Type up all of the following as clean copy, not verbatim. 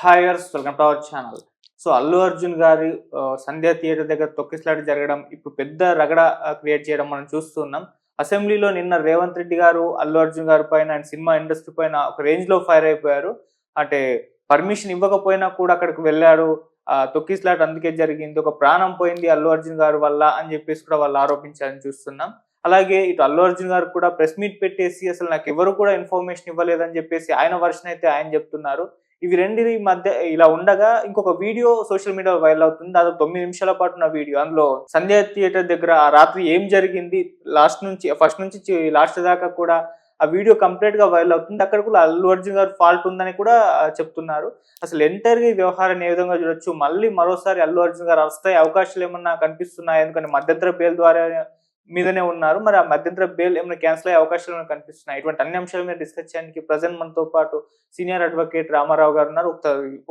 హాయర్స్ welcome to our channel. So Allu Arjun గారి Sandhya theatre దగ్గర తొక్కిసలాట జరగడం ఇప్పుడు పెద్ద రగడ క్రియేట్ చేయడం మనం చూస్తున్నాం. అసెంబ్లీలో నిన్న రేవంత్ రెడ్డి గారు అల్లు అర్జున్ గారి పైన అండ్ సినిమా ఇండస్ట్రీ పైన ఒక రేంజ్‌లో ఫైర్ అయిపోయారు. అంటే పర్మిషన్ ఇవ్వకపోయినా కూడా అక్కడికి వెళ్ళాడు. తొక్కిసలాట అందుకే జరిగింది. ఒక ప్రాణం పోయింది అల్లు అర్జున్ గారి వల్ల అని చెప్పేసి కూడా వాళ్ళు ఆరోపించారని చూస్తున్నాం. అలాగే ఇటు అల్లు అర్జున్ గారు కూడా ప్రెస్ మీట్ పెట్టేసి అసలు నాకెవరు కూడా ఇన్ఫర్మేషన్ ఇవ్వలేదని చెప్పేసి ఆయన వర్షన్ అయితే ఆయన చెప్తున్నారు. ఇవి రెండిటి మధ్య ఇలా ఉండగా ఇంకొక వీడియో సోషల్ మీడియాలో వైరల్ అవుతుంది. దాదాపు 9 నిమిషాల పాటు ఉన్న వీడియో. అందులో సంధ్య థియేటర్ దగ్గర ఆ రాత్రి ఏం జరిగింది ఫస్ట్ నుంచి లాస్ట్ దాకా కూడా ఆ వీడియో కంప్లీట్ గా వైరల్ అవుతుంది. అక్కడ కూడా అల్లు అర్జున్ గారు ఫాల్ట్ ఉందని కూడా చెప్తున్నారు. అసలు ఎంటైర్ గా ఈ వ్యవహారాన్ని ఏ విధంగా చూడొచ్చు, మళ్ళీ మరోసారి అల్లు అర్జున్ గారు అరెస్ట్ అయ్యే అవకాశాలు ఏమన్నా కనిపిస్తున్నాయి? ఎందుకంటే మధ్యంతర బెయిల్ ద్వారా మీదనే ఉన్నారు. మరి ఆ మధ్యంతర బెయిల్ ఏమైనా క్యాన్సిల్ అయ్యే అవకాశాలు ఏమైనా కనిపిస్తున్నాయి? ఇటువంటి అన్ని అంశాల మీద డిస్కస్ చేయడానికి ప్రెజెంట్ మనతో పాటు సీనియర్ అడ్వకేట్ రామారావు గారు ఉన్నారు.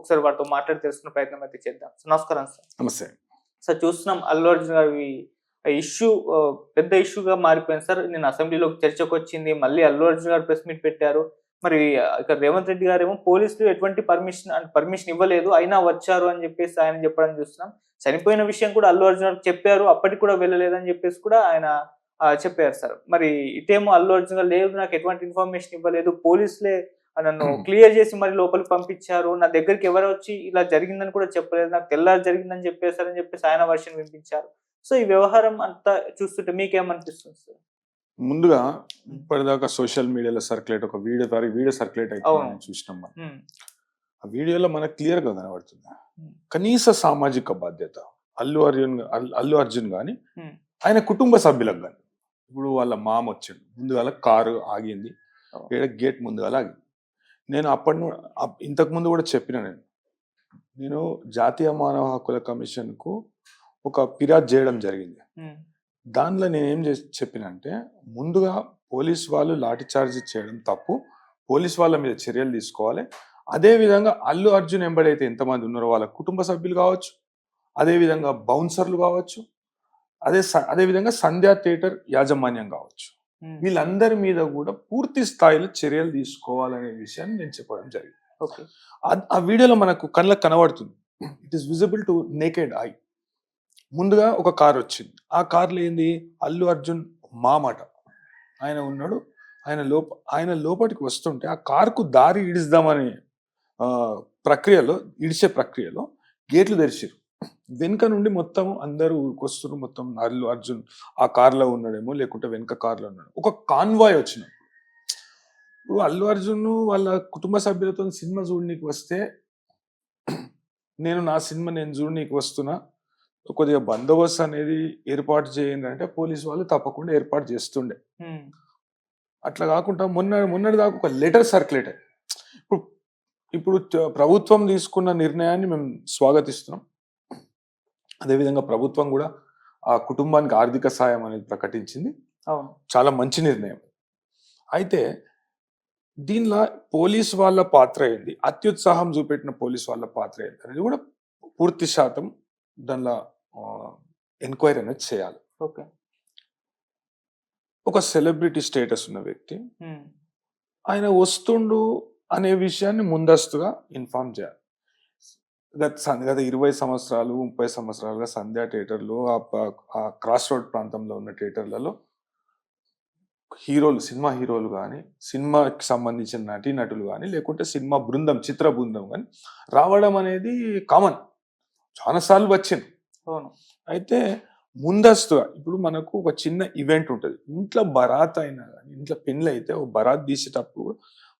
ఒకసారి వారితో మాట్లాడి తెలుసుకునే ప్రయత్నం అయితే చేద్దాం. నమస్కారం సార్. నమస్తే సార్. చూస్తున్నాం అల్లు అర్జున్ గారి ఇష్యూ పెద్ద ఇష్యూగా మారిపోయింది సార్. నేను అసెంబ్లీలో చర్చకు వచ్చింది. మళ్ళీ అల్లు అర్జున్ గారు ప్రెస్ మీట్ పెట్టారు. మరి ఇక్కడ రేవంత్ రెడ్డి గారేమో పోలీసులు ఎటువంటి పర్మిషన్ ఇవ్వలేదు, అయినా వచ్చారు అని చెప్పేసి ఆయన చెప్పడం చూస్తున్నాం. చనిపోయిన విషయం కూడా అల్లు అర్జున్ గారు చెప్పారు, అప్పటికి కూడా వెళ్ళలేదని చెప్పేసి కూడా ఆయన చెప్పారు సార్. మరి ఇటేమో అల్లు అర్జున్ గారు లేదు, నాకు ఎటువంటి ఇన్ఫర్మేషన్ ఇవ్వలేదు, పోలీసులే నన్ను క్లియర్ చేసి మరి లోపలికి పంపించారు, నా దగ్గరికి ఎవరు వచ్చి ఇలా జరిగిందని కూడా చెప్పలేదు, నాకు తెల్లారి జరిగిందని చెప్పేశారని చెప్పేసి ఆయన వర్షన్ వినిపించారు. సో ఈ వ్యవహారం అంతా చూస్తుంటే మీకేమనిపిస్తుంది సార్? ముందుగా ఇప్పటిదాకా సోషల్ మీడియాలో సర్క్యులేట్ ఒక వీడియో సర్క్యులేట్ అయితే చూసినాం మనం. ఆ వీడియోలో మనకు క్లియర్ గా కనబడుతుంది కనీస సామాజిక బాధ్యత అల్లు అర్జున్ గాని ఆయన కుటుంబ సభ్యులకు గాని. ఇప్పుడు వాళ్ళ మామ వచ్చాడు, ముందుగాల కారు ఆగింది, గేట్ ముందుగాల ఆగింది. నేను ఇంతకు ముందు కూడా చెప్పిన, నేను జాతీయ మానవ హక్కుల కమిషన్ కు ఒక ఫిర్యాదు చేయడం జరిగింది. దానిలో నేనేం చెప్పినంటే, ముందుగా పోలీస్ వాళ్ళు లాఠీ చార్జ్ చేయడం తప్పు, పోలీస్ వాళ్ళ మీద చర్యలు తీసుకోవాలి. అదే విధంగా అల్లు అర్జున్ ఎంబడైతే ఎంతమంది ఉన్నారో వాళ్ళ కుటుంబ సభ్యులు కావచ్చు, అదే విధంగా బౌన్సర్లు కావచ్చు, అదే విధంగా సంధ్యా థియేటర్ యాజమాన్యం కావచ్చు, వీళ్ళందరి మీద కూడా పూర్తి స్థాయిలో చర్యలు తీసుకోవాలనే విషయాన్ని నేను చెప్పడం జరిగింది. ఆ వీడియోలో మనకు కళ్ళకు కనబడుతుంది, it is visible to naked I. ముందుగా ఒక కార్ వచ్చింది, ఆ కార్లో ఏంది, అల్లు అర్జున్ మామట ఆయన ఉన్నాడు. ఆయన లోపలికి వస్తుంటే ఆ కార్కు దారి ఇడిద్దామనే ఇడిచే ప్రక్రియలో గేట్లు తెరిచారు. వెనుక నుండి మొత్తం అందరూ వస్తున్నారు. మొత్తం అల్లు అర్జున్ ఆ కార్లో ఉన్నాడేమో, లేకుంటే వెనుక కార్లో ఉన్నాడు. ఒక కాన్వాయ్ వచ్చిన ఇప్పుడు అల్లు అర్జున్ వాళ్ళ కుటుంబ సభ్యులతో సినిమా చూడనీకి వస్తే, నా సినిమా నేను చూడనీకి వస్తున్నా, కొద్దిగా బందోబస్తు అనేది ఏర్పాటు చేయండి అంటే పోలీసు వాళ్ళు తప్పకుండా ఏర్పాటు చేస్తుండే. అట్లా కాకుండా మొన్నటి దాకా ఒక లెటర్ సర్క్యులేట్ అయ్యి, ఇప్పుడు ప్రభుత్వం తీసుకున్న నిర్ణయాన్ని మేము స్వాగతిస్తున్నాం. అదేవిధంగా ప్రభుత్వం కూడా ఆ కుటుంబానికి ఆర్థిక సాయం అనేది ప్రకటించింది. చాలా మంచి నిర్ణయం. అయితే దీనిలో పోలీస్ వాళ్ళ పాత్ర ఏంది, అత్యుత్సాహం చూపెట్టిన పోలీస్ వాళ్ళ పాత్ర ఏంటి అనేది కూడా పూర్తి శాతం దానిలో ఎంక్వైరీ అనేది చేయాలి. ఒక సెలబ్రిటీ స్టేటస్ ఉన్న వ్యక్తి ఆయన వస్తుండు అనే విషయాన్ని ముందస్తుగా ఇన్ఫార్మ్ చేయాలి. గత 20 సంవత్సరాలు 30 సంవత్సరాలుగా సంధ్యా థియేటర్లు, ఆ క్రాస్ రోడ్ ప్రాంతంలో ఉన్న థియేటర్లలో సినిమా హీరోలు కానీ, సినిమాకి సంబంధించిన నటీనటులు కానీ, లేకుంటే సినిమా చిత్ర బృందం కానీ రావడం అనేది కామన్, చాలాసార్లు వచ్చింది. అయితే ముందస్తుగా ఇప్పుడు మనకు ఒక చిన్న ఈవెంట్ ఉంటుంది, ఇంట్లో బరాత్ అయినా కానీ, ఇంట్లో పెళ్ళి అయితే ఒక బరాత్ తీసేటప్పుడు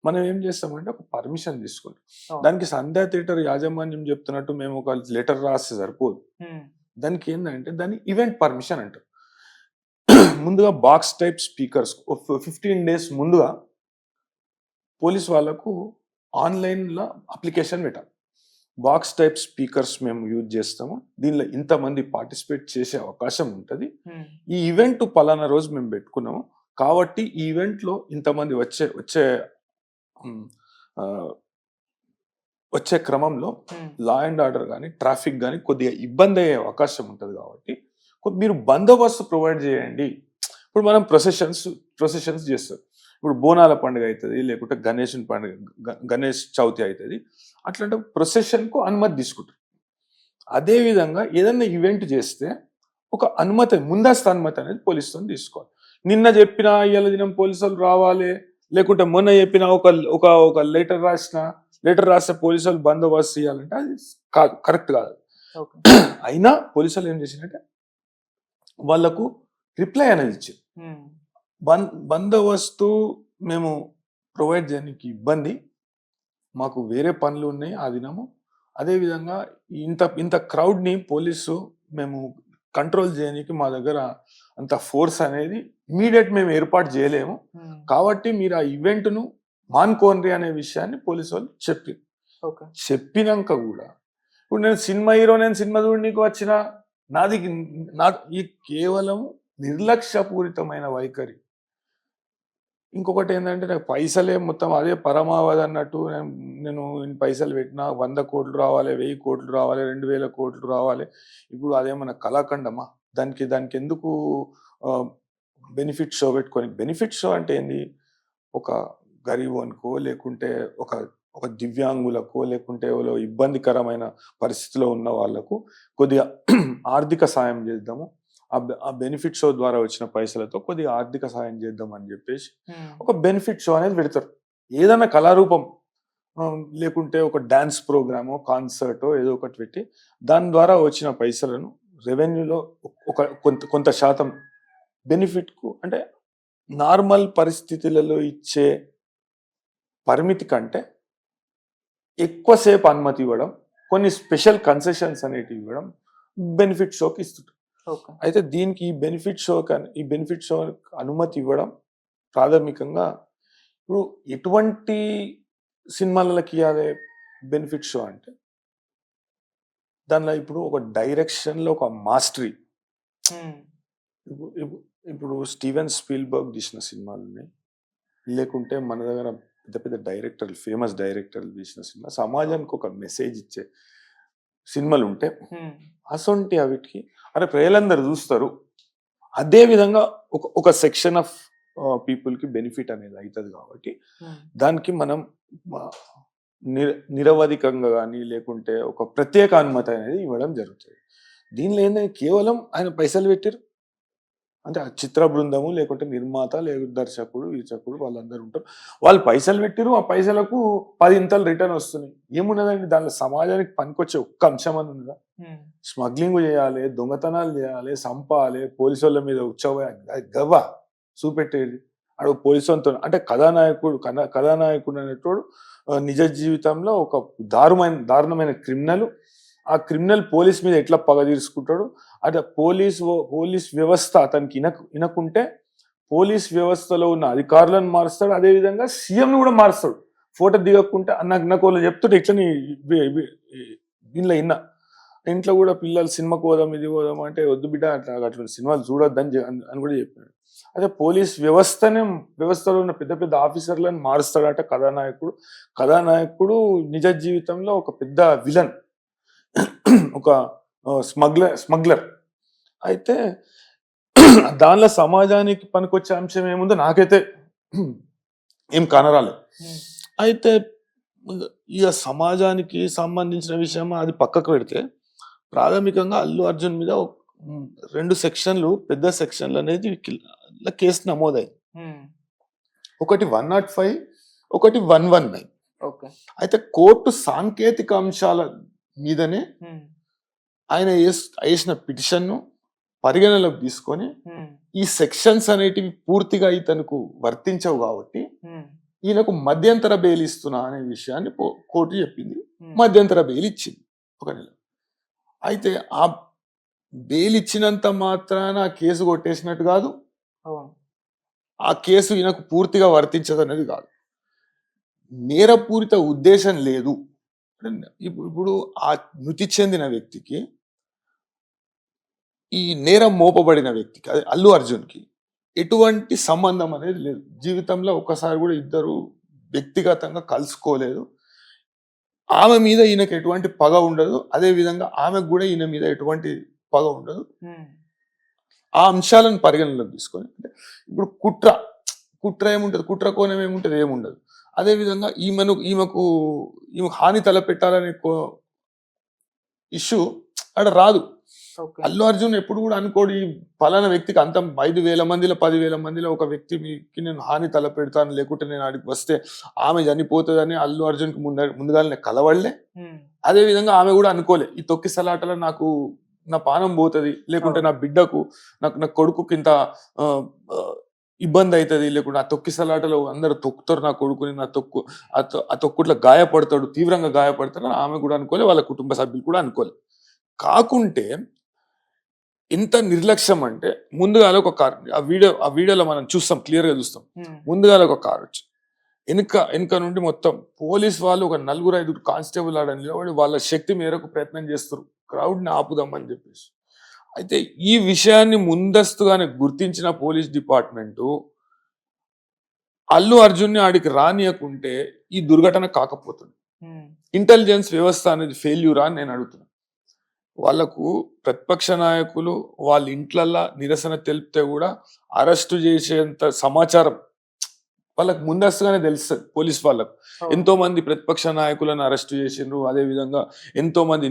మనం ఏం చేస్తామంటే ఒక పర్మిషన్ తీసుకుంటాం. దానికి సంధ్యా థియేటర్ యాజమాన్యం చెప్తున్నట్టు మేము ఒక లెటర్ రాస్తే సరిపోదు. దానికి ఏంటంటే దాన్ని ఈవెంట్ పర్మిషన్ అంటారు. ముందుగా బాక్స్ టైప్ స్పీకర్స్ 15 days ముందుగా పోలీస్ వాళ్ళకు ఆన్లైన్లో అప్లికేషన్ పెట్టాలి. బాక్స్ టైప్ స్పీకర్స్ మేము యూజ్ చేస్తాము, దీనిలో ఇంతమంది పార్టిసిపేట్ చేసే అవకాశం ఉంటుంది, ఈ ఈవెంట్ పలానా రోజు మేము పెట్టుకున్నాము కాబట్టి ఈ ఈవెంట్లో ఇంతమంది వచ్చే క్రమంలో లా అండ్ ఆర్డర్ కానీ, ట్రాఫిక్ కానీ కొద్దిగా ఇబ్బంది అయ్యే అవకాశం ఉంటుంది కాబట్టి మీరు బందోబస్తు ప్రొవైడ్ చేయండి. ఇప్పుడు మనం ప్రొసెషన్స్ చేస్తాం. ఇప్పుడు బోనాల పండుగ అవుతుంది, లేకుంటే గణేషుని పండుగ గణేష్ చవితి అవుతుంది, అట్లాంటి ప్రొసెషన్కు అనుమతి తీసుకుంటారు. అదేవిధంగా ఏదైనా ఈవెంట్ చేస్తే ఒక అనుమతి, ముందస్తు అనుమతి అనేది పోలీసుతో తీసుకోవాలి. నిన్న చెప్పిన ఇవాళ దినం పోలీసు వాళ్ళు రావాలి, లేకుంటే మొన్న చెప్పిన ఒక లెటర్ రాస్తే పోలీసు వాళ్ళు బందోబస్తు చేయాలంటే అది కాదు, కరెక్ట్ కాదు. అయినా పోలీసు వాళ్ళు ఏం చేసిందంటే వాళ్లకు రిప్లై అనేది ఇచ్చింది. బందోబస్తు మేము ప్రొవైడ్ చేయడానికి ఇబ్బంది, మాకు వేరే పనులు ఉన్నాయి ఆ దినము, అదేవిధంగా ఇంత క్రౌడ్ని పోలీసు మేము కంట్రోల్ చేయడానికి మా దగ్గర అంత ఫోర్స్ అనేది ఇమీడియట్ మేము ఏర్పాటు చేయలేము, కాబట్టి మీరు ఆ ఈవెంట్ను మానుకోండి అనే విషయాన్ని పోలీసు వాళ్ళు చెప్పినాక కూడా ఇప్పుడు నేను సినిమా చూడడానికి వచ్చిన ఈ కేవలం నిర్లక్ష్యపూరితమైన వైఖరి. ఇంకొకటి ఏంటంటే నాకు పైసలే మొత్తం అదే పరమావధి అన్నట్టు, నేను పైసలు పెట్టినా 100 కోట్లు రావాలి, 1000 కోట్లు రావాలి, 2000 కోట్లు రావాలి. ఇప్పుడు అదేమన్నా కళాఖండమా? దానికి ఎందుకు బెనిఫిట్ షో పెట్టుకొని? బెనిఫిట్ షో అంటే ఏంది? ఒక గరీబోనికో, లేకుంటే ఒక దివ్యాంగులకో, లేకుంటే ఇబ్బందికరమైన పరిస్థితిలో ఉన్న వాళ్ళకు కొద్దిగా ఆర్థిక సాయం చేద్దాము, ఆ బెనిఫిట్ షో ద్వారా వచ్చిన పైసలతో కొద్దిగా ఆర్థిక సాయం చేద్దాం అని చెప్పేసి ఒక బెనిఫిట్ షో అనేది పెడతారు. ఏదైనా కళారూపం, లేకుంటే ఒక డాన్స్ ప్రోగ్రామో, కాన్సర్టో ఏదో ఒకటి పెట్టి దాని ద్వారా వచ్చిన పైసలను రెవెన్యూలో కొంత శాతం బెనిఫిట్కు, అంటే నార్మల్ పరిస్థితులలో ఇచ్చే పరిమితి కంటే ఎక్కువసేపు అనుమతి ఇవ్వడం, కొన్ని స్పెషల్ కన్సెషన్స్ అనేటివి ఇవ్వడం బెనిఫిట్ షోకి ఇస్తుంటారు. అయితే దీనికి ఈ బెనిఫిట్ షో అనుమతి ఇవ్వడం ప్రాథమికంగా ఇప్పుడు ఎటువంటి సినిమాలకి ఇవ్వాలి బెనిఫిట్ షో అంటే, దానిలో ఇప్పుడు ఒక డైరెక్షన్లో ఒక మాస్టరీ. ఇప్పుడు స్టీవెన్ స్పీల్బర్గ్ తీసిన సినిమాలు ఉన్నాయి, లేకుంటే మన దగ్గర పెద్ద పెద్ద డైరెక్టర్లు, ఫేమస్ డైరెక్టర్లు తీసిన సినిమా, సమాజానికి ఒక మెసేజ్ ఇచ్చే సినిమాలు ఉంటే అసొంటి అవిటికి అరే ప్రజలందరూ చూస్తారు, అదే విధంగా ఒక సెక్షన్ ఆఫ్ పీపుల్కి బెనిఫిట్ అనేది అవుతుంది. కాబట్టి దానికి మనం నిరవధికంగా కానీ, లేకుంటే ఒక ప్రత్యేక అనుమతి అనేది ఇవ్వడం జరుగుతుంది. దీనిలో ఏంటంటే కేవలం ఆయన పైసలు పెట్టారు అంటే, ఆ చిత్ర బృందము, లేకుంటే నిర్మాత, లేకుంటే దర్శకుడు, వీచకుడు వాళ్ళందరూ ఉంటారు, వాళ్ళు పైసలు పెట్టారు, ఆ పైసలకు 10 ఇంతలు రిటర్న్ వస్తున్నాయి. ఏమున్నదండి దానిలో? సమాజానికి పనికొచ్చే ఒక్క అంశం అని ఉన్నదా? స్మగ్లింగ్ చేయాలి, దొంగతనాలు చేయాలి, సంపాలి, పోలీసు వాళ్ళ మీద గవ్వ చూపెట్టేది అడు పోలీసులతో. అంటే కథానాయకుడు అనేటోడు నిజ జీవితంలో ఒక దారుణమైన క్రిమినల్. ఆ క్రిమినల్ పోలీస్ మీద ఎట్లా పగ తీర్చుకుంటాడు, అంటే పోలీస్ వ్యవస్థ అతనికి ఇనకుంటే పోలీస్ వ్యవస్థలో ఉన్న అధికారులను మారుస్తాడు, అదేవిధంగా సీఎంను కూడా మారుస్తాడు. ఫోటో దిగకుంటే నాకు వాళ్ళు చెప్తుంటే ఇట్లని దీనిలో ఇంట్లో కూడా పిల్లలు సినిమాకు పోదాం, ఇది పోదాం అంటే వద్దు బిడ్డ, అట్లాంటి సినిమాలు చూడొద్దని అని కూడా చెప్పాడు. అదే పోలీస్ వ్యవస్థలో ఉన్న పెద్ద పెద్ద ఆఫీసర్లను మారుస్తాడట కథానాయకుడు నిజ జీవితంలో ఒక పెద్ద విలన్, ఒక స్మగ్లర్. అయితే దానిలో సమాజానికి పనికొచ్చే అంశం ఏముందో నాకైతే ఏం కనరాలేదు. అయితే ఇక సమాజానికి సంబంధించిన విషయం అది పక్కకు పెడితే, ప్రాథమికంగా అల్లు అర్జున్ మీద 2 సెక్షన్లు, పెద్ద సెక్షన్లు అనేది కేసు నమోదైంది. ఒకటి 105, ఒకటి 119. అయితే కోర్టు సాంకేతిక అంశాల మీదనే ఆయన వేసిన పిటిషన్ను పరిగణలోకి తీసుకొని ఈ సెక్షన్స్ అనేటివి పూర్తిగా ఇతనుకు వర్తించవు కాబట్టి ఈయనకు మధ్యంతర బెయిల్ ఇస్తున్నా అనే విషయాన్ని కోర్టు చెప్పింది. మధ్యంతర బెయిల్ ఇచ్చింది 1 నెల. అయితే ఆ బెయిల్ ఇచ్చినంత మాత్రాన ఆ కేసు కొట్టేసినట్టు కాదు, ఆ కేసు ఈయనకు పూర్తిగా వర్తించదు అనేది కాదు. నేరపూరిత ఉద్దేశం లేదు. ఇప్పుడు ఆ మృతి చెందిన వ్యక్తికి, ఈ నేరం మోపబడిన వ్యక్తికి, అదే అల్లు అర్జున్కి ఎటువంటి సంబంధం అనేది లేదు. జీవితంలో ఒక్కసారి కూడా ఇద్దరు వ్యక్తిగతంగా కలుసుకోలేదు. ఆమె మీద ఈయనకు ఎటువంటి పగ ఉండదు, అదే విధంగా ఆమెకు కూడా ఈయన మీద ఎటువంటి పగ ఉండదు. ఆ అంశాలను పరిగణలోకి తీసుకొని, ఇప్పుడు కుట్ర ఏముంటది, కుట్ర కోణం ఏముంటది, ఏముండదు. అదేవిధంగా ఈమెకు హాని తలపెట్టాలనే ఇష్యూ ఆడ రాదు. ఓకే. అల్లు అర్జున్ ఎప్పుడు కూడా అనుకోడు ఈ పలానా వ్యక్తికి అంత 5,000 మందిలో 10,000 మందిలో ఒక వ్యక్తికి నేను హాని తలపెడతాను, లేకుంటే నేను ఆడికి వస్తే ఆమె చనిపోతుందని అల్లు అర్జున్ కి ముందుగానే కలవడలే. అదే విధంగా ఆమె కూడా అనుకోలే ఈ తొక్కిసలాటలో నాకు నా పానం పోతుంది, లేకుంటే నా బిడ్డకు నా కొడుకుకి ఇంత ఇబ్బంది అవుతుంది, లేకుంటే ఆ తొక్కిసలాటలో అందరు తొక్కుతారు నా కొడుకుని, ఆ తొక్కుట్లో గాయపడతాడు, తీవ్రంగా గాయపడతాడు ఆమె కూడా అనుకోలే, వాళ్ళ కుటుంబ సభ్యులు కూడా అనుకోలే. కాకుంటే ఎంత నిర్లక్ష్యం అంటే ముందుగా ఒక కార్, ఆ వీడియోలో మనం చూస్తాం, క్లియర్ గా చూస్తాం. ముందుగా ఒక కార్ వచ్చి వెనుక నుండి మొత్తం పోలీస్ వాళ్ళు ఒక 4-5 కానిస్టేబుల్ ఆడ నిలబడి వాళ్ళ శక్తి మేరకు ప్రయత్నం చేస్తారు క్రౌడ్ ని ఆపుదామని చెప్పేసి. అయితే ఈ విషయాన్ని ముందస్తుగానే గుర్తించిన పోలీస్ డిపార్ట్మెంట్ అల్లు అర్జున్ ని ఆడికి రానియకుంటే ఈ దుర్ఘటన కాకపోతుంది. ఇంటెలిజెన్స్ వ్యవస్థ అనేది ఫెయిల్యూరా అని నేను అడుగుతున్నా. వాళ్ళకు ప్రతిపక్ష నాయకులు వాళ్ళ ఇంట్లల్లా నిరసన తెలిపితే కూడా అరెస్టు చేసేంత సమాచారం వాళ్ళకు ముందస్తుగానే తెలుస్తుంది పోలీస్ వాళ్ళకు. ఎంతో మంది ప్రతిపక్ష నాయకులను అరెస్టు చేసిండ్రు, అదే విధంగా ఎంతో మంది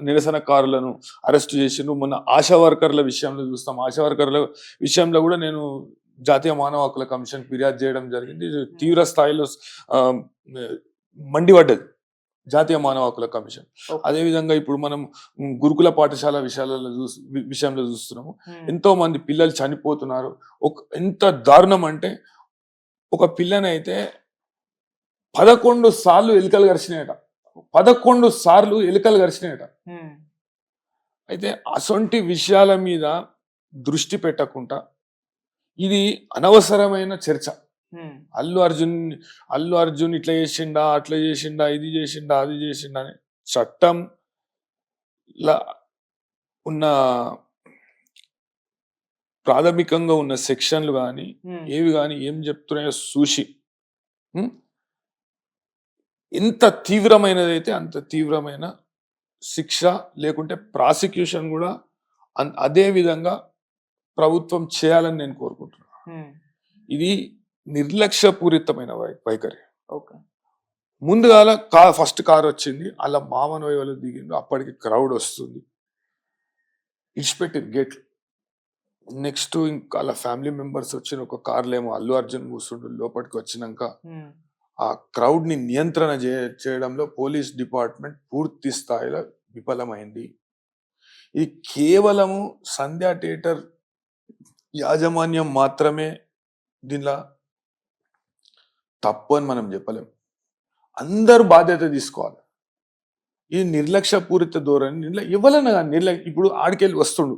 నిరసనకారులను అరెస్టు చేసిండ్రు. మొన్న ఆశా వర్కర్ల విషయంలో చూస్తాం, ఆశా వర్కర్ల విషయంలో కూడా నేను జాతీయ మానవ హక్కుల కమిషన్ ఫిర్యాదు చేయడం జరిగింది. తీవ్ర స్థాయిలో మండిపడ్డది జాతీయ మానవ హక్కుల కమిషన్. అదే విధంగా ఇప్పుడు మనం గురుకుల పాఠశాల విషయంలో చూస్తున్నాము, ఎంతో మంది పిల్లలు చనిపోతున్నారు. ఎంత దారుణం అంటే ఒక పిల్లనైతే 11 సార్లు ఎలుకలు గరిచినాయట, 11 సార్లు ఎలుకలు గరిచినాయట. అయితే అసొంటి విషయాల మీద దృష్టి పెట్టకుండా ఇది అనవసరమైన చర్చ. అల్లు అర్జున్ ఇట్లా చేసిండా, అట్లా చేసిండా, ఇది చేసిండా, అది చేసిండా అని చట్టం ఉన్న ప్రాథమికంగా ఉన్న సెక్షన్లు కానీ ఏవి కానీ ఏం చెప్తున్నాయో చూసి ఎంత తీవ్రమైనదైతే అంత తీవ్రమైన శిక్ష, లేకుంటే ప్రాసిక్యూషన్ కూడా అదే విధంగా ప్రభుత్వం చేయాలని నేను కోరుకుంటున్నాను. ఇది నిర్లక్ష్యపూరితమైన వైఖరి. ముందుగా ఫస్ట్ కార్ వచ్చింది, అలా మామన్ వైవలు దిగిండు, అప్పటికి క్రౌడ్ వస్తుంది, ఇడిచిపెట్టి గేట్లు. నెక్స్ట్ ఇంకా అలా ఫ్యామిలీ మెంబర్స్ వచ్చిన ఒక కార్లో ఏమో అల్లు అర్జున్ కూర్చుండు. లోపలికి వచ్చినాక ఆ క్రౌడ్ ని నియంత్రణ చేయడంలో పోలీస్ డిపార్ట్మెంట్ పూర్తి స్థాయిలో విఫలమైంది. ఇది కేవలము సంధ్యా థియేటర్ యాజమాన్యం మాత్రమే దీనిలో తప్పు అని మనం చెప్పలేము. అందరూ బాధ్యత తీసుకోవాలి. ఈ నిర్లక్ష్యపూరిత ధోరణి ఇవ్వాలన్నా కానీ ఇప్పుడు ఆడికెళ్ళి వస్తుండు,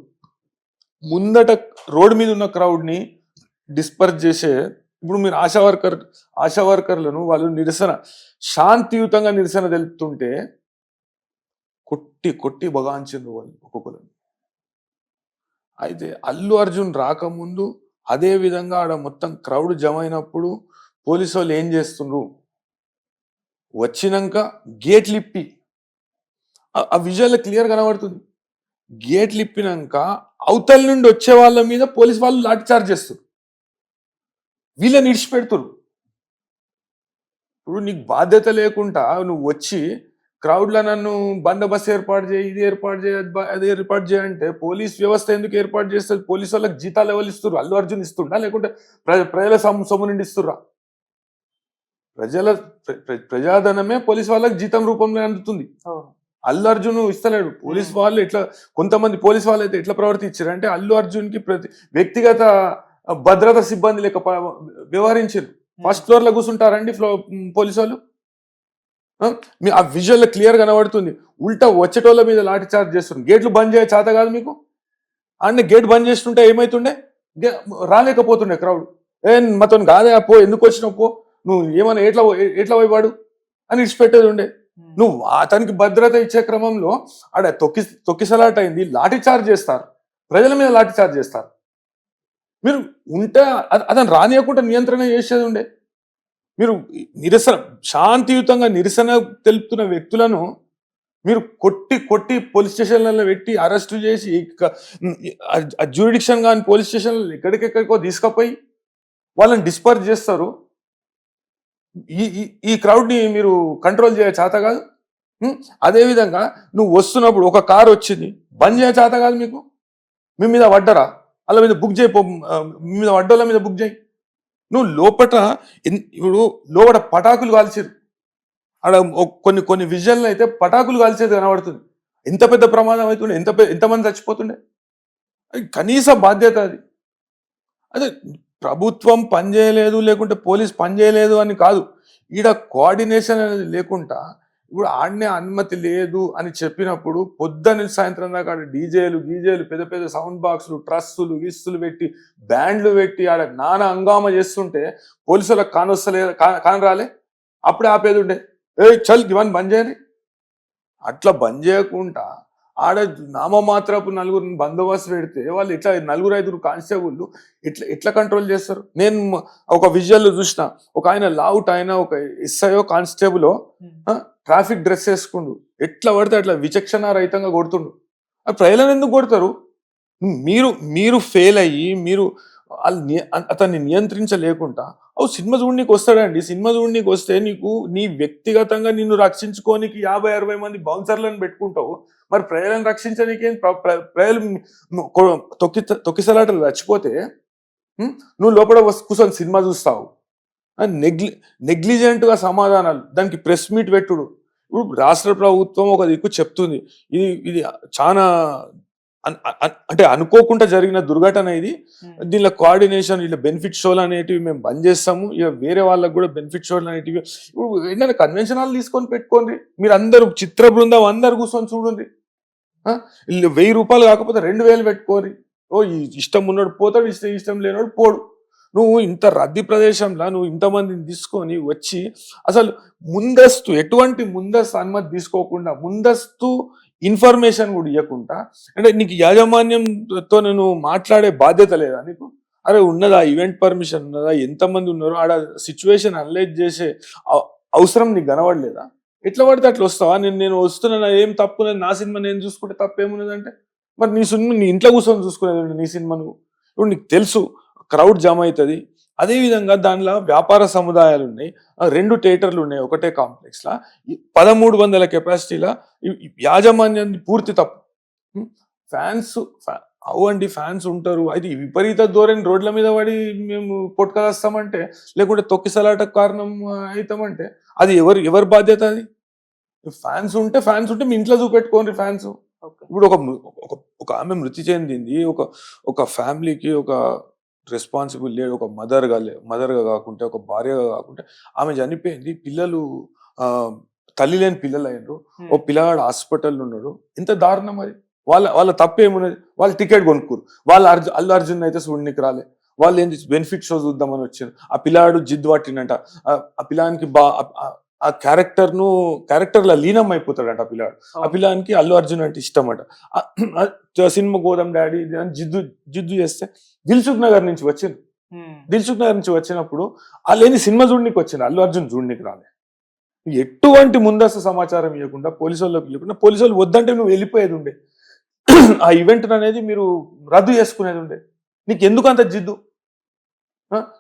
ముందట రోడ్డు మీద ఉన్న క్రౌడ్ ని డిస్పర్స్ చేసే, ఇప్పుడు మీరు ఆశా వర్కర్లను వాళ్ళు శాంతియుతంగా నిరసన తెలుపుతుంటే కొట్టి బగాంచిండ్రు వాళ్ళు ఒక్కొక్కరు. అయితే అల్లు అర్జున్ రాకముందు అదే విధంగా ఆడ మొత్తం క్రౌడ్ జమ అయినప్పుడు పోలీసు వాళ్ళు ఏం చేస్తుండ్రు, వచ్చినాక గేట్లు ఇప్పి, ఆ విజువల్ క్లియర్ కనబడుతుంది, గేట్లు ఇప్పినాక అవతల నుండి వచ్చే వాళ్ళ మీద పోలీసు వాళ్ళు లాఠీ చార్జ్ చేస్తారు, వీళ్ళని ఇడిచిపెడుతురు. ఇప్పుడు నీకు బాధ్యత లేకుండా నువ్వు వచ్చి క్రౌడ్లో నన్ను బందోబస్తు ఏర్పాటు చేయి, ఇది ఏర్పాటు చేయి, అది ఏర్పాటు చేయంటే పోలీస్ వ్యవస్థ ఎందుకు ఏర్పాటు చేస్తుంది? పోలీసు వాళ్ళకి జీతాలు ఎవరు ఇస్తున్నారు? అల్లు అర్జున్ ఇస్తుండా, లేకుంటే ప్రజల సొమ్ము నుండి ఇస్తుర్రా? ప్రజాధనమే పోలీసు వాళ్ళకి జీతం రూపంలో అందుతుంది. అల్లు అర్జున్ ఇస్తలేడు. పోలీస్ వాళ్ళు ఎట్లా, కొంతమంది పోలీస్ వాళ్ళు అయితే ఎట్లా ప్రవర్తించారు అంటే అల్లు అర్జున్ కి వ్యక్తిగత భద్రతా సిబ్బంది లేక వ్యవహరించారు. ఫస్ట్ ఫ్లోర్ లో కూర్చుంటారండి పోలీసు వాళ్ళు. ఆ విజువల్ క్లియర్ కనబడుతుంది. ఉల్టా వచ్చేటోళ్ళ మీద లాఠీ చార్జ్ చేస్తున్నారు. గేట్లు బంద్ చేయ చేత కాదు మీకు? అంటే గేట్ బంద్ చేస్తుంటే ఏమైతుండే, రాలేకపోతుండే క్రౌడ్. మాతో కాదే పో, ఎందుకు వచ్చినావు పో, నువ్వు ఏమన్నా ఎట్లా పోయివాడు అని ఇచ్చిపెట్టేది ఉండే. నువ్వు అతనికి భద్రత ఇచ్చే క్రమంలో ఆడ తొక్కిసలాట అయింది, లాఠీ చార్జ్ చేస్తారు, ప్రజల మీద లాఠీ చార్జ్ చేస్తారు. మీరు ఉంటే అతను రానియకుండా నియంత్రణ చేసేది ఉండే. మీరు శాంతియుతంగా నిరసన తెలుపుతున్న వ్యక్తులను మీరు కొట్టి పోలీస్ స్టేషన్లలో పెట్టి అరెస్టు చేసి జ్యూరిడిక్షన్ కానీ పోలీస్ స్టేషన్లలో ఎక్కడికెక్కడికో తీసుకుపోయి వాళ్ళని డిస్పర్స్ చేస్తారు. ఈ ఈ క్రౌడ్ ని మీరు కంట్రోల్ చేయ చేత కాదు. అదే విధంగా నువ్వు వస్తున్నప్పుడు ఒక కారు వచ్చింది, బంద్ చేయ చేత కాదు మీకు. మీ మీద పడ్డరా, వాళ్ళ మీద బుక్ చేయి, మీ మీద పడ్డోళ్ళ మీద బుక్ చేయి. నువ్వు లోపట ఇప్పుడు లోపల పటాకులు కాల్చిరు, ఆడ కొన్ని కొన్ని విజువల్ అయితే పటాకులు కాల్చేది కనబడుతుంది. ఎంత పెద్ద ప్రమాదం అవుతుండే, ఎంతమంది చచ్చిపోతుండే. కనీస బాధ్యత అది. అదే ప్రభుత్వం పనిచేయలేదు, లేకుంటే పోలీస్ పనిచేయలేదు అని కాదు, ఈడ కోఆర్డినేషన్ అనేది లేకుండా ఇప్పుడు ఆడనే అనుమతి లేదు అని చెప్పినప్పుడు పొద్దున్న సాయంత్రం దాకా ఆడ డీజేలు గీజేలు పెద్ద పెద్ద సౌండ్ బాక్సులు ట్రస్సులు గిస్సులు పెట్టి బ్యాండ్లు పెట్టి ఆడ నానా హంగామా చేస్తుంటే పోలీసులకు కాని రాలే, అప్పుడే ఆపేది ఉండే. చల్ ఇవన్నీ బంద్ చేయండి. అట్లా బంద్ చేయకుండా ఆడ నామమాత్రపు నలుగురు బందోబస్తు పెడితే వాళ్ళు ఎట్లా 4-5 కానిస్టేబుల్ ఎట్లా కంట్రోల్ చేస్తారు? నేను ఒక విజువల్ చూసిన, ఒక ఆయన లావుట్ ఆయన ఒక ఎస్ఐఓ కానిస్టేబుల్ ట్రాఫిక్ డ్రెస్ వేసుకుండు, ఎట్లా పడితే అట్లా విచక్షణ రహితంగా కొడుతుండు. ప్రజలను ఎందుకు కొడతారు? మీరు ఫెయిల్ అయ్యి మీరు అతన్ని నియంత్రించలేకుండా సినిమా చూడనీకి వస్తాడండి. సినిమా చూడనీకి వస్తే నీకు నీ వ్యక్తిగతంగా నిన్ను రక్షించుకోనికి 50-60 మంది బౌన్సర్లను పెట్టుకుంటావు. మరి ప్రజలను రక్షించడానికి ప్రజలు తొక్కిసలాటలు చచ్చిపోతే నువ్వు లోపల కూర్చొని సినిమా చూస్తావు. నెగ్లిజెంట్గా సమాధానాలు, దానికి ప్రెస్ మీట్ పెట్టుడు. ఇప్పుడు రాష్ట్ర ప్రభుత్వం ఒక దిక్కు చెప్తుంది, ఇది చాలా అంటే అనుకోకుండా జరిగిన దుర్ఘటన ఇది, దీనిలో కోఆర్డినేషన్ ఇలా బెనిఫిట్ షోలు అనేటివి మేము బంద్ చేస్తాము, ఇక వేరే వాళ్ళకు కూడా బెనిఫిట్ షోలు అనేటివి ఇప్పుడు ఏంటంటే కన్వెన్షన్ హాల్ తీసుకొని పెట్టుకోండి. మీరు అందరూ చిత్ర బృందం అందరు కూర్చొని చూడండి. 1000 రూపాయలు కాకపోతే 2000 పెట్టుకోరి. ఇష్టం ఉన్నోడు పోతాడు, ఇష్టం లేనోడు పోడు. నువ్వు ఇంత రద్దీ ప్రదేశంలో నువ్వు ఇంతమందిని తీసుకొని వచ్చి అసలు ఎటువంటి ముందస్తు అనుమతి తీసుకోకుండా, ముందస్తు ఇన్ఫర్మేషన్ కూడా ఇవ్వకుండా, అంటే నీకు యాజమాన్యంతో నేను మాట్లాడే బాధ్యత లేదా నీకు? అరే ఉన్నదా, ఈవెంట్ పర్మిషన్ ఉన్నదా, ఎంతమంది ఉన్నారో ఆడ సిచ్యువేషన్ అనలైజ్ చేసే అవసరం నీకు కనబడలేదా? ఎట్లా పడితే అట్లా వస్తావా? నేను వస్తున్నా, ఏం తప్పు లేదు, నా సినిమా నేను చూసుకుంటే తప్పేమున్నదంటే, మరి నీ సినిమా నీ ఇంట్లో కూర్చొని చూసుకునేది నీ సినిమా నువ్వు. ఇప్పుడు నీకు తెలుసు క్రౌడ్ జామ్ అవుతుంది. అదేవిధంగా దానిలో వ్యాపార సముదాయాలు ఉన్నాయి, 2 థియేటర్లు ఉన్నాయి ఒకటే కాంప్లెక్స్లో, 1300 కెపాసిటీలా యాజమాన్యం పూర్తి తప్పు. ఫ్యాన్స్ అవండి, ఫ్యాన్స్ ఉంటారు, అది విపరీత ధోరణి రోడ్ల మీద పడి మేము పొట్టుకదేస్తామంటే, లేకుంటే తొక్కిసలాటకు కారణం అవుతామంటే అది ఎవరి బాధ్యత? అది ఫ్యాన్స్ ఉంటే మీ ఇంట్లో చూపెట్టుకోండి ఫ్యాన్స్. ఇప్పుడు ఒక ఆమె మృతి చెందింది, ఒక ఫ్యామిలీకి ఒక రెస్పాన్సిబుల్ లేడు, ఒక మదర్గా కాకుంటే, ఒక భార్యగా కాకుంటే ఆమె చనిపోయింది. పిల్లలు తల్లి లేని పిల్లలు అయినరు, ఓ పిల్లగాడు హాస్పిటల్ ఉన్నాడు. ఎంత దారుణం అది. వాళ్ళ తప్పు ఏమున్నది? వాళ్ళు టికెట్ కొనుక్కురు, అల్లు అర్జున్ అయితే చూడనికి రాలే, వాళ్ళు ఏంటి బెనిఫిట్ షో చూద్దామని వచ్చారు. ఆ పిల్లాడు జిద్దు పట్టినట, ఆ పిల్లానికి ఆ క్యారెక్టర్లో లీనం అయిపోతాడట ఆ పిల్లానికి అల్లు అర్జున్ అంటే ఇష్టం అట. సినిమా గోదాం డాడీ జిద్దు చేస్తే దిల్సుఖ్ నగర్ నుంచి వచ్చినప్పుడు వాళ్ళు సినిమా చూడనికి వచ్చింది, అల్లు అర్జున్ చూడనికి రాలే. ఎటువంటి ముందస్తు సమాచారం ఇవ్వకుండా పోలీసు వాళ్ళు వద్దంటే నువ్వు వెళ్ళిపోయేది ఉండే. ఆ ఈవెంట్ అనేది మీరు రద్దు చేసుకునేది ఉండే. నీకు ఎందుకు అంత జిద్దు?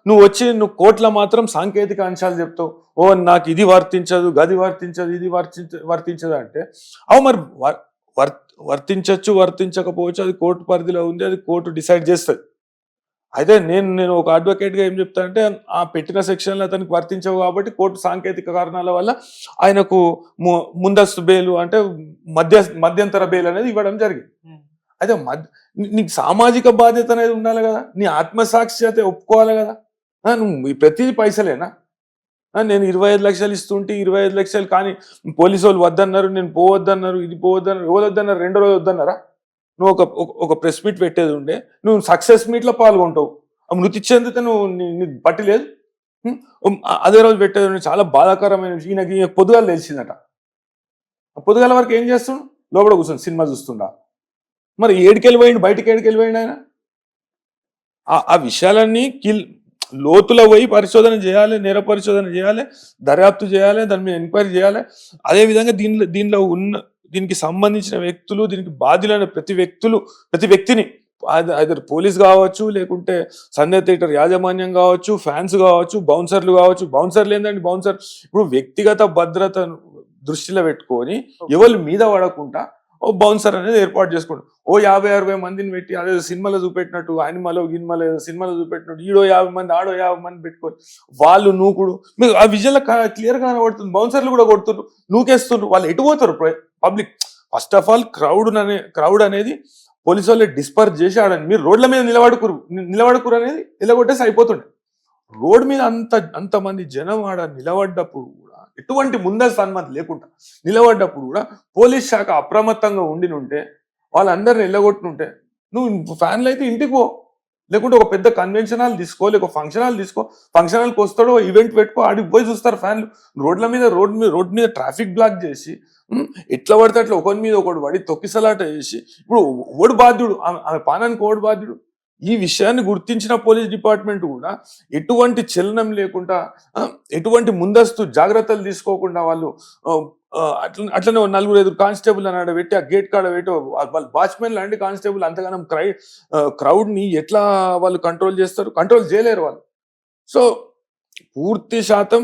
నువ్వు కోర్టులో మాత్రం సాంకేతిక అంశాలు చెప్తావు. నాకు ఇది వర్తించదు, గది వర్తించదు, ఇది వర్తించదు అంటే అవు మరి వర్తించవచ్చు, వర్తించకపోవచ్చు, అది కోర్టు పరిధిలో ఉంది, అది కోర్టు డిసైడ్ చేస్తుంది. అయితే నేను ఒక అడ్వకేట్గా ఏం చెప్తానంటే, ఆ పెట్టిన సెక్షన్లు అతనికి వర్తించవు కాబట్టి కోర్టు సాంకేతిక కారణాల వల్ల ఆయనకు ముందస్తు బెయిల్ అంటే మధ్యంతర బెయిల్ అనేది ఇవ్వడం జరిగింది. అయితే నీకు సామాజిక బాధ్యత అనేది ఉండాలి కదా, నీ ఆత్మసాక్షి ఒప్పుకోవాలి కదా. నువ్వు ప్రతిదీ పైసలేనా? నేను 25 లక్షలు ఇస్తుంటే 25 లక్షలు కానీ పోలీసు వాళ్ళు వద్దన్నారు, నేను పోవద్దన్నారు, ఇది పోవద్దన్నారు, ఎవరు వద్దన్నారు, 2 రోజులు వద్దన్నారా? నువ్వు ఒక ప్రెస్ మీట్ పెట్టేది ఉండే, నువ్వు సక్సెస్ మీట్లో పాల్గొంటావు. మృతి చెందితే నీకు బట్టి లేదు. అదే రోజు పెట్టేది ఉండే, చాలా బాధాకరమైన విషయం. ఈయనకి పొద్దుగాల తెలిసిందట. పొద్దుగాల వరకు ఏం చేస్తుండు? లోపల కూర్చొని సినిమా చూస్తుండా. మరి ఏడికెళ్ళిపోయిండు, బయటికి ఏడికెళ్ళిపోయిండు ఆయన? ఆ విషయాలన్నీ లోతులో పోయి పరిశోధన చేయాలి, నేర పరిశోధన చేయాలి, దర్యాప్తు చేయాలి, దాని మీద ఎంక్వైరీ చేయాలి. అదేవిధంగా దీనిలో దీనికి సంబంధించిన వ్యక్తులు, దీనికి బాధ్యులైన ప్రతి వ్యక్తిని అది పోలీస్ కావచ్చు, లేకుంటే సంధ్య థియేటర్ యాజమాన్యం కావచ్చు, ఫ్యాన్స్ కావచ్చు, బౌన్సర్లు కావచ్చు. బౌన్సర్లు ఏంటంటే బౌన్సర్ ఇప్పుడు వ్యక్తిగత భద్రతను దృష్టిలో పెట్టుకొని ఎవరి మీద పడకుండా ఓ బౌన్సర్ అనేది ఏర్పాటు చేసుకోండి. ఓ 50-60 మందిని పెట్టి అదే సినిమాలో చూపెట్టినట్టు సినిమాలో సినిమాలో చూపెట్టినట్టు ఈడో 50 మంది ఆడో 50 మంది పెట్టుకొని వాళ్ళు నూకుడు మీకు ఆ విజన్ క్లియర్ గా కనబడుతుంది. బౌన్సర్లు కూడా కొడుతున్నారు, నూకేస్తున్నారు. వాళ్ళు ఎటు పోతారు public? First of all crowd అనేది పోలీసు వాళ్ళే డిస్పర్స్ చేసి ఆడండి. మీరు రోడ్ల మీద నిలబడుకురు అనేది నిలబొట్టేసి అయిపోతుండే. రోడ్ మీద అంతమంది జనం ఆడ నిలబడ్డప్పుడు కూడా ఎటువంటి ముందస్తు అనుమతి లేకుండా నిలబడ్డప్పుడు కూడా పోలీస్ శాఖ అప్రమత్తంగా ఉంటే వాళ్ళందరిని వెళ్ళగొట్టినుంటే నువ్వు ఫ్యాన్లు అయితే ఇంటికి పో, లేకుంటే ఒక పెద్ద కన్వెన్షన్ హాల్ తీసుకో, లేక ఫంక్షన్ హాల్ తీసుకో. ఫంక్షన్ హాల్కి వస్తాడో ఈవెంట్ పెట్టుకో, ఆడికి పోయి చూస్తారు ఫ్యాన్లు. రోడ్ మీద ట్రాఫిక్ బ్లాక్ చేసి ఎట్లా పడితే అట్లా ఒకరి మీద ఒకటి పడి తొక్కిసలాట చేసి ఇప్పుడు ఓడి బాధ్యుడు, ఆమె పానానికి ఓడి బాధ్యుడు. ఈ విషయాన్ని గుర్తించిన పోలీస్ డిపార్ట్మెంట్ కూడా ఎటువంటి చలనం లేకుండా ఎటువంటి ముందస్తు జాగ్రత్తలు తీసుకోకుండా వాళ్ళు అట్లనే 4-5 కానిస్టేబుల్ అని పెట్టి ఆ గేట్ కాడ పెట్టి వాళ్ళు వాచ్మెన్ లాంటి కానిస్టేబుల్ అంతగానం క్రౌడ్ ని ఎట్లా వాళ్ళు కంట్రోల్ చేస్తారు? కంట్రోల్ చేయలేరు వాళ్ళు. సో పూర్తి శాతం